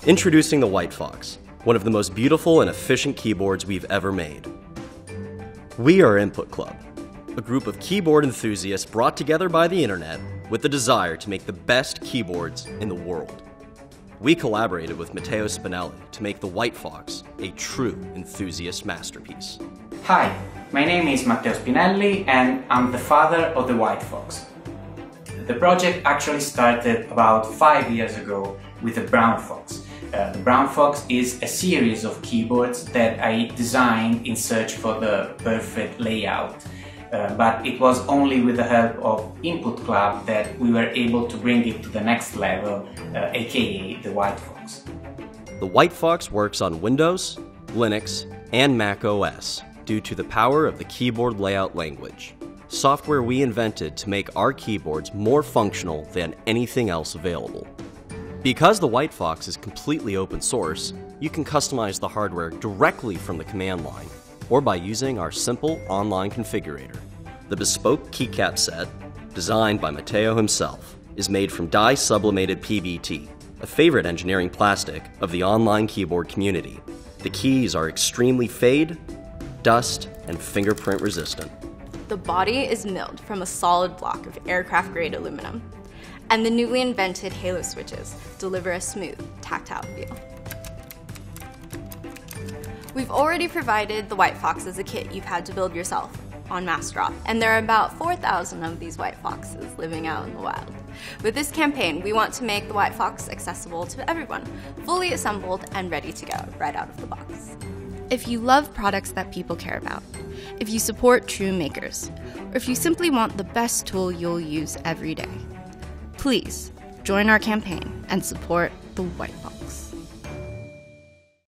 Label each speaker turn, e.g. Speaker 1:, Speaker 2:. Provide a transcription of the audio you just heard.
Speaker 1: Introducing the WhiteFox, one of the most beautiful and efficient keyboards we've ever made. We are Input Club, a group of keyboard enthusiasts brought together by the internet with the desire to make the best keyboards in the world. We collaborated with Matteo Spinelli to make the WhiteFox a true enthusiast masterpiece.
Speaker 2: Hi, my name is Matteo Spinelli and I'm the father of the WhiteFox. The project actually started about 5 years ago with the Brown Fox. The Brown Fox is a series of keyboards that I designed in search for the perfect layout. But it was only with the help of Input Club that we were able to bring it to the next level, aka the WhiteFox.
Speaker 1: The WhiteFox works on Windows, Linux, and Mac OS due to the power of the keyboard layout language, software we invented to make our keyboards more functional than anything else available. Because the WhiteFox is completely open source, you can customize the hardware directly from the command line or by using our simple online configurator. The bespoke keycap set, designed by Matteo himself, is made from dye-sublimated PBT, a favorite engineering plastic of the online keyboard community. The keys are extremely fade, dust, and fingerprint resistant.
Speaker 3: The body is milled from a solid block of aircraft-grade aluminum, and the newly invented halo switches deliver a smooth, tactile feel. We've already provided the WhiteFox as a kit you've had to build yourself on mass drop, and there are about 4,000 of these WhiteFoxes living out in the wild. With this campaign, we want to make the WhiteFox accessible to everyone, fully assembled and ready to go right out of the box.
Speaker 4: If you love products that people care about, if you support true makers, or if you simply want the best tool you'll use every day, please join our campaign and support the WhiteFox.